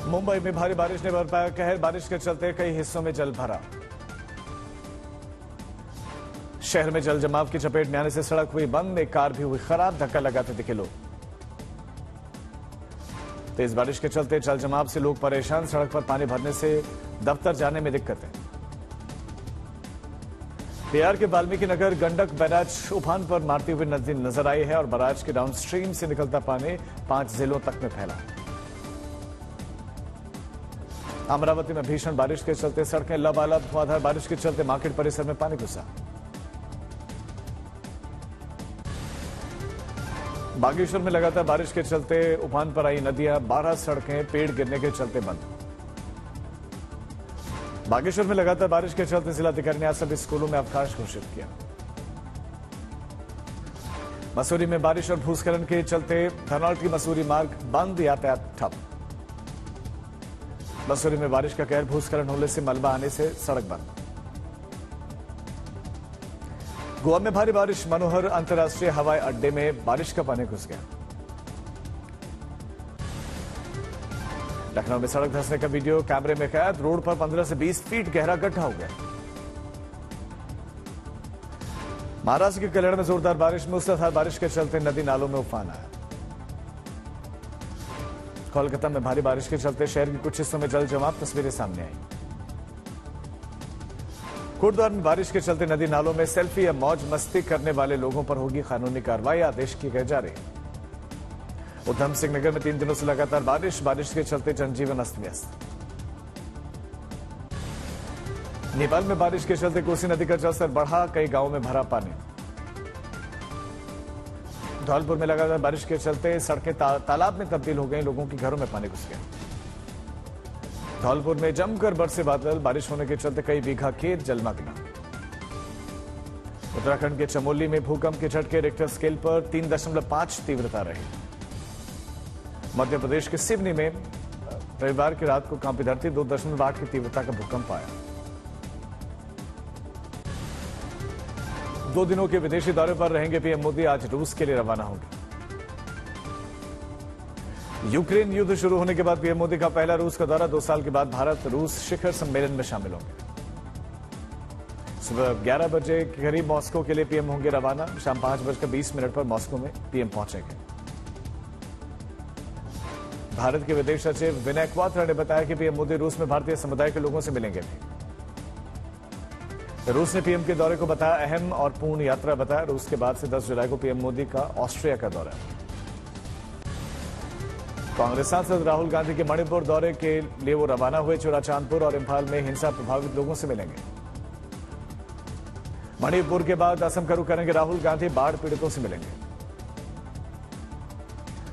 मुंबई में भारी बारिश ने बरपाया कहर। बारिश के चलते कई हिस्सों में जल भरा। शहर में जल जमाव की चपेट में आने से सड़क हुई बंद, एक कार भी हुई खराब, धक्का लगाते दिखे लोग। तेज बारिश के चलते जल जमाव से लोग परेशान, सड़क पर पानी भरने से दफ्तर जाने में दिक्कतें। बिहार के वाल्मीकि नगर गंडक बैराज उफान पर मारती हुई नदी नजर आई है और बैराज के डाउनस्ट्रीम से निकलता पानी 5 जिलों तक में फैला। अमरावती में भीषण बारिश के चलते सड़कें लबालब, धुआंधार बारिश के चलते मार्केट परिसर में पानी घुसा। बागेश्वर में लगातार बारिश के चलते उफान पर आई नदियां, 12 सड़कें पेड़ गिरने के चलते बंद। बागेश्वर में लगातार बारिश के चलते जिलाधिकारी ने आज सभी स्कूलों में अवकाश घोषित किया। मसूरी में बारिश और भूस्खलन के चलते धनौल्टी मसूरी मार्ग बंद, यातायात ठप। मसूरी में बारिश का कहर, भूस्खलन होने से मलबा आने से सड़क बंद। गोवा में भारी बारिश, मनोहर अंतर्राष्ट्रीय हवाई अड्डे में बारिश का पानी घुस गया। लखनऊ में सड़क धंसने का वीडियो कैमरे में कैद, रोड पर 15 से 20 फीट गहरा गड्ढा हो गया। महाराष्ट्र के कल्याण में जोरदार बारिश, मूसलाधार बारिश के चलते नदी नालों में उफान आया। कोलकाता में भारी बारिश के चलते शहर के कुछ हिस्सों में जल जमाव, तस्वीरें सामने आई। कोटद्वार में बारिश के चलते नदी नालों में सेल्फी या मौज मस्ती करने वाले लोगों पर होगी कानूनी कार्रवाई, आदेश किए गए जारी। उधम सिंह नगर में 3 दिनों से लगातार बारिश के चलते जनजीवन अस्त व्यस्त। नेपाल में बारिश के चलते कोसी नदी का जलस्तर बढ़ा, कई गांवों में भरा पानी। धौलपुर में लगातार बारिश के चलते सड़कें तालाब में तब्दील हो गई, लोगों के घरों में पानी घुस गया। धौलपुर में जमकर बरसे बादल, बारिश होने के चलते कई बीघा खेत जलमग्न। उत्तराखंड के चमोली में भूकंप के झटके, रिक्टर स्केल पर 3.5 तीव्रता रही। मध्य प्रदेश के सिवनी में रविवार की रात को कांपी धरती, 2.8 की तीव्रता का भूकंप आया। 2 दिनों के विदेशी दौरे पर रहेंगे पीएम मोदी, आज रूस के लिए रवाना होंगे। यूक्रेन युद्ध शुरू होने के बाद पीएम मोदी का पहला रूस का दौरा, 2 साल के बाद भारत रूस शिखर सम्मेलन में शामिल होंगे। सुबह 11 बजे के करीब मॉस्को के लिए पीएम होंगे रवाना, शाम 5:20 पर मॉस्को में पीएम पहुंचेंगे। भारत के विदेश सचिव विनय क्वात्रा ने बताया कि पीएम मोदी रूस में भारतीय समुदाय के लोगों से मिलेंगे। रूस ने पीएम के दौरे को बताया अहम और पूर्ण यात्रा बताया। रूस के बाद से 10 जुलाई को पीएम मोदी का ऑस्ट्रिया का दौरा। कांग्रेस सांसद राहुल गांधी के मणिपुर दौरे के लिए वो रवाना हुए। चुराचांदपुर और इंफाल में हिंसा प्रभावित लोगों से मिलेंगे। मणिपुर के बाद असम का रुख करेंगे राहुल गांधी, बाढ़ पीड़ितों से मिलेंगे।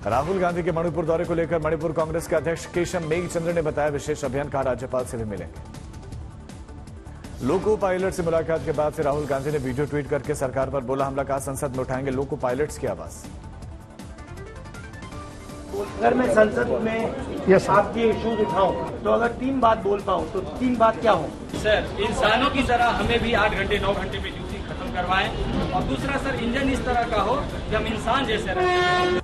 राहुल गांधी के मणिपुर दौरे को लेकर मणिपुर कांग्रेस के अध्यक्ष केशव मेघचंद्र ने बताया विशेष अभियान का, राज्यपाल से भी मिलेंगे। लोको पायलट से मुलाकात के बाद से राहुल गांधी ने वीडियो ट्वीट करके सरकार पर बोला हमला, कहा संसद में उठाएंगे लोको पायलट्स की आवाज। अगर मैं संसद में आपके इश्यूज उठाऊं तो अगर 3 बात बोल पाऊं तो 3 बात क्या हो? सर, इंसानों की तरह हमें भी 8 घंटे 9 घंटे में ड्यूटी खत्म करवाएं, और दूसरा सर इंजन इस तरह का हो कि हम इंसान जैसे रहें।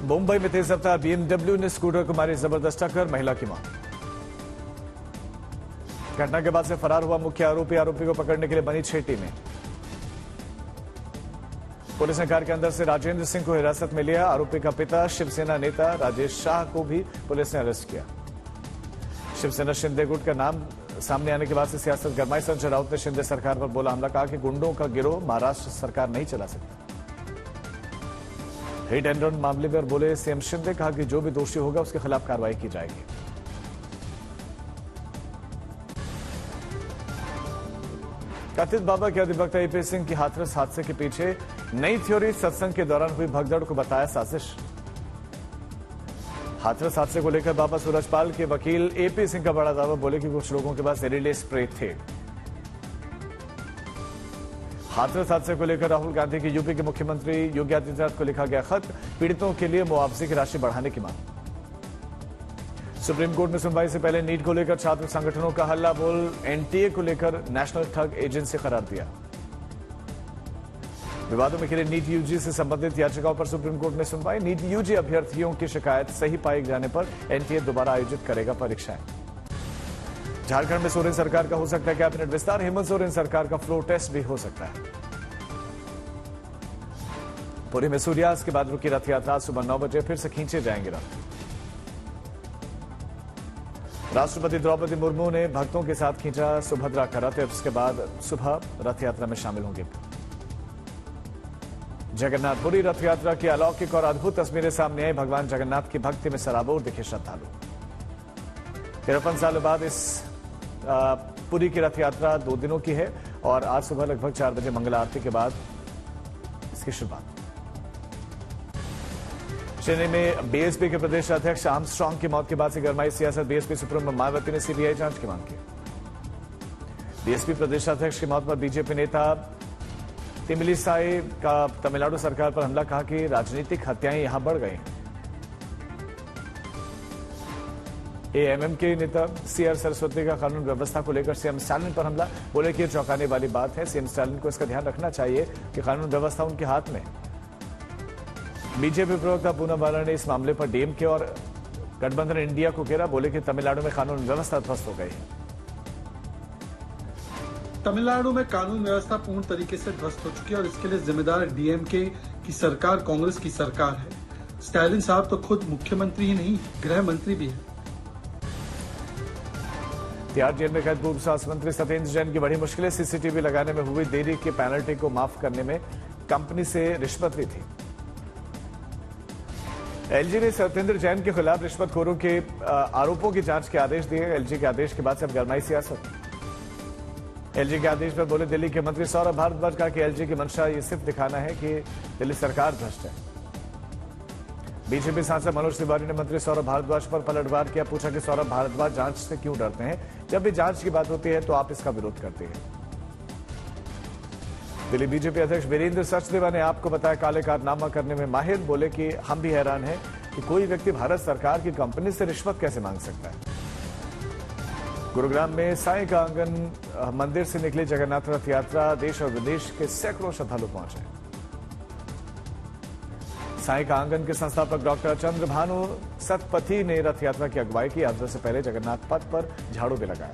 मुंबई में तेज रफ्तार बीएमडब्ल्यू ने स्कूटर को मारी जबरदस्त टक्कर, महिला की मौत। घटना के बाद से फरार हुआ मुख्य आरोपी को पकड़ने के लिए बनी 6 टीमें। पुलिस ने कार के अंदर से राजेंद्र सिंह को हिरासत में लिया। आरोपी का पिता शिवसेना नेता राजेश शाह को भी पुलिस ने अरेस्ट किया। शिवसेना शिंदे गुट का नाम सामने आने के बाद से सियासत गरमाई। संजय राउत ने शिंदे सरकार पर बोला हमला, कहा कि गुंडों का गिरोह महाराष्ट्र सरकार नहीं चला सकती। हिट एंड रन मामले में और बोले सीएम शिंदे, कहा कि जो भी दोषी होगा उसके खिलाफ कार्रवाई की जाएगी। कथित बाबा के अधिवक्ता एपी सिंह की हाथरस हादसे के पीछे नई थ्योरी, सत्संग के दौरान हुई भगदड़ को बताया साजिश। हाथरस हादसे को लेकर बाबा सूरजपाल के वकील एपी सिंह का बड़ा दावा, बोले कि कुछ लोगों के पास जहरीले स्प्रे थे। हाथरस हादसे को लेकर राहुल गांधी की यूपी के मुख्यमंत्री योगी आदित्यनाथ को लिखा गया खत, पीड़ितों के लिए मुआवजे की राशि बढ़ाने की मांग। सुप्रीम कोर्ट में सुनवाई से पहले नीट को लेकर छात्र संगठनों का हल्ला बोल, एनटीए को लेकर नेशनल ठग एजेंसी करार दिया। विवादों में घिरे नीट यूजी से संबंधित याचिकाओं पर सुप्रीम कोर्ट ने सुनवाई। नीट यूजी अभ्यर्थियों की शिकायत सही पाए जाने पर एनटीए दोबारा आयोजित करेगा परीक्षाएं। झारखंड में सोरेन सरकार का हो सकता है कैबिनेट विस्तार। हेमंत सोरेन सरकार का फ्लोर टेस्ट भी हो सकता है। पुरी में सूर्यास्त के बाद रुकी रथ यात्रा सुबह 9 बजे फिर से खींचे जाएंगे रथ। राष्ट्रपति द्रौपदी मुर्मू ने भक्तों के साथ खींचा सुभद्रा का रथ। इसके बाद सुबह रथ यात्रा में शामिल होंगे। जगन्नाथपुरी रथ यात्रा की अलौकिक और अद्भुत तस्वीरें सामने आई। भगवान जगन्नाथ की भक्ति में सराबोर दिखे श्रद्धालु। 53 सालों बाद इस पुरी की रथ यात्रा 2 दिनों की है और आज सुबह लगभग 4 बजे मंगला आरती के बाद इसकी शुरुआत। चेन्नई में बीएसपी के प्रदेश अध्यक्ष आर्मस्ट्रांग की मौत के बाद से गरमाई सियासत। बीएसपी सुप्रीमो मायावती ने सीबीआई जांच की मांग की। बीएसपी प्रदेश अध्यक्ष की मौत पर बीजेपी नेता तिमिलिसाई का तमिलनाडु सरकार पर हमला, कहा कि राजनीतिक हत्याएं यहां बढ़ गई हैं। एएमएम के नेता सीआर सरस्वती का कानून व्यवस्था को लेकर सीएम स्टालिन पर हमला, बोले कि यह चौंकाने वाली बात है। सीएम स्टालिन को इसका ध्यान रखना चाहिए कि कानून व्यवस्था उनके हाथ में। बीजेपी प्रवक्ता पूनम बाला ने इस मामले पर डीएमके और गठबंधन इंडिया को घेरा, बोले कि तमिलनाडु में कानून व्यवस्था ध्वस्त हो गई है। तमिलनाडु में कानून व्यवस्था पूर्ण तरीके से ध्वस्त हो चुकी है और इसके लिए जिम्मेदार डीएमके की सरकार, कांग्रेस की सरकार है। स्टालिन साहब तो खुद मुख्यमंत्री ही नहीं, गृह मंत्री भी है। तिहाड़ जेल में कैद पूर्व स्वास्थ्य मंत्री सत्येंद्र जैन की बड़ी मुश्किलें। सीसीटीवी लगाने में हुई देरी की पेनल्टी को माफ करने में कंपनी से रिश्वत ली थी। एलजी ने सत्येंद्र जैन के खिलाफ रिश्वतखोरों के आरोपों की जांच के आदेश दिए। एलजी के आदेश के बाद से अब गरमाई सियासत। एलजी के आदेश पर बोले दिल्ली के मंत्री सौरभ भारद्वाज, कहा कि एलजी की मंशा ये सिर्फ दिखाना है कि दिल्ली सरकार भ्रष्ट है। बीजेपी सांसद मनोज तिवारी ने मंत्री सौरभ भारद्वाज पर पलटवार किया, पूछा कि सौरभ भारद्वाज जांच से क्यों डरते हैं? जब भी जांच की बात होती है तो आप इसका विरोध करते हैं। दिल्ली बीजेपी अध्यक्ष वीरेंद्र सचदेवा ने आपको बताया काले कारनामा करने में माहिर, बोले कि हम भी हैरान हैं कि कोई व्यक्ति भारत सरकार की कंपनी से रिश्वत कैसे मांग सकता है। गुरुग्राम में साईं का आंगन मंदिर से निकली जगन्नाथ रथ यात्रा, देश और विदेश के सैकड़ों श्रद्धालु पहुंचे। साईं का आंगन के संस्थापक डॉक्टर चंद्रभानु सतपथी ने रथ यात्रा की अगुवाई की। यात्रा से पहले जगन्नाथ पथ पर झाड़ू भी लगाया।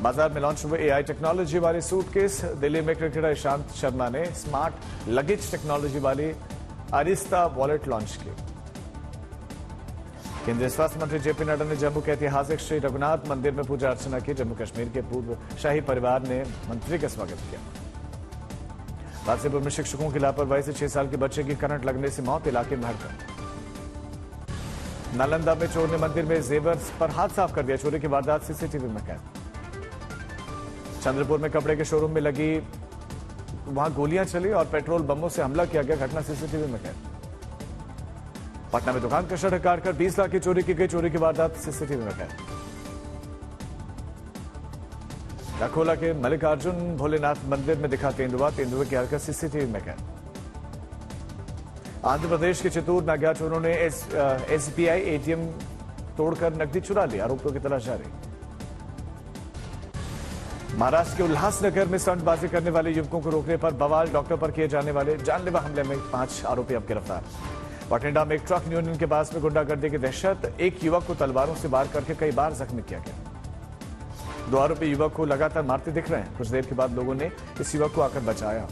बाजार में लॉन्च हुए एआई टेक्नोलॉजी वाली सूटकेस। दिल्ली में क्रिकेटर ईशांत शर्मा ने स्मार्ट लगेज टेक्नोलॉजी वाली अरिस्ता वॉलेट लॉन्च की। केंद्रीय स्वास्थ्य मंत्री जेपी नड्डा ने जम्मू के ऐतिहासिक श्री रघुनाथ मंदिर में पूजा अर्चना की। जम्मू कश्मीर के पूर्व शाही परिवार ने मंत्री का स्वागत किया। गाजीपुर में शिक्षकों की लापरवाही से 6 साल के बच्चे की करंट लगने से मौत, इलाके में हड़कंप। नालंदा में चोर ने मंदिर में जेवर पर हाथ साफ कर दिया। चोरी की वारदात सीसीटीवी में कैद। चंद्रपुर में कपड़े के शोरूम में लगी वहां गोलियां चली और पेट्रोल बमों से हमला किया गया, घटना सीसीटीवी में कैद। पटना में दुकान का शटर काटकर 20 लाख की चोरी की गई। चोरी की वारदात सीसीटीवी में कैद। अकोला के मल्लिकार्जुन भोलेनाथ मंदिर में दिखा तेंदुआ, तेंदुए की हरकत सीसीटीवी में कैद। आंध्र प्रदेश के चित्तूर में अज्ञात चोरों ने एसबीआई एटीएम तोड़कर नकदी चुरा ली, आरोपियों की तलाश जारी। महाराष्ट्र के उल्लासनगर में स्टंटबाजी करने वाले युवकों को रोकने पर बवाल, डॉक्टर पर किए जाने वाले जानलेवा हमले में 5 आरोपी अब गिरफ्तार। बठिंडा में एक ट्रक यूनियन के पास में गुंडागर्दी की दहशत, एक युवक को तलवारों से वार करके कई बार जख्मी किया गया। 2 आरोपी युवक को लगातार मारते दिख रहे हैं। कुछ देर के बाद लोगों ने इस युवक को आकर बचाया।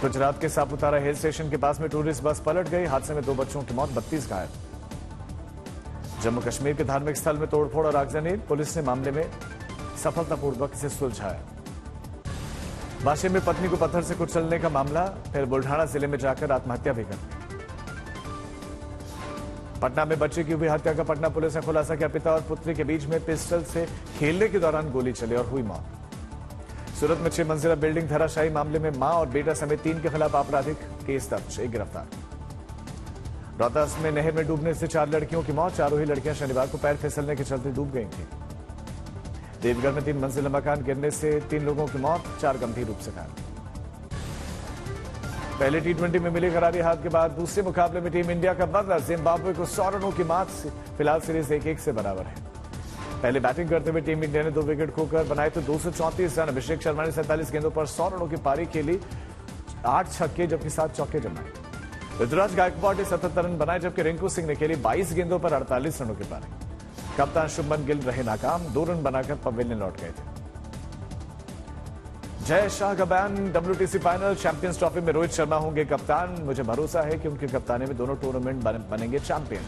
गुजरात के सापुतारा हिल स्टेशन के पास में टूरिस्ट बस पलट गई। हादसे में 2 बच्चों की मौत, 32 घायल। जम्मू कश्मीर के धार्मिक स्थल में तोड़फोड़ और आगजनी, पुलिस ने मामले में सफलतापूर्वक इसे सुलझाया। वाशिम में पत्नी को पत्थर से कुचलने का मामला, फिर बुल्ढाना जिले में जाकर आत्महत्या भी कर। पटना में बच्चे की हुई हत्या का पटना पुलिस ने खुलासा किया। पिता और पुत्री के बीच में पिस्टल से खेलने के दौरान गोली चली और हुई मौत। सूरत में 6 मंजिला बिल्डिंग धराशायी मामले में मां और बेटा समेत 3 के खिलाफ आपराधिक केस दर्ज, 1 गिरफ्तार। रोहतास में नहर में डूबने से 4 लड़कियों की मौत, चारों ही लड़कियां शनिवार को पैर फिसलने के चलते डूब गई थी। देवघर में 3 मंजिला मकान गिरने से 3 लोगों की मौत, 4 गंभीर रूप से घायल। पहले टी20 में मिली करारी हार के बाद दूसरे मुकाबले में टीम इंडिया का बदला, जिम्बाब्वे को 100 रनों की मात से फिलहाल सीरीज 1-1 से बराबर है। पहले बैटिंग करते हुए टीम इंडिया ने 2 विकेट खोकर बनाए तो 234 रन। अभिषेक शर्मा ने 47 गेंदों पर 100 रनों की पारी खेली, 8 छक्के जबकि 7 चौके जमाए। ऋतुराज गायकवाड़ ने 77 रन बनाए जबकि रिंकू सिंह ने खेली 22 गेंदों पर 48 रनों की पारी। कप्तान शुभमन गिल रहे नाकाम, 2 रन बनाकर पवेलियन लौट गए थे। जय शाह का बयान, WTC फाइनल चैंपियंस ट्रॉफी में रोहित शर्मा होंगे कप्तान। मुझे भरोसा है कि उनके कप्तानी में दोनों टूर्नामेंट बनेंगे चैंपियन।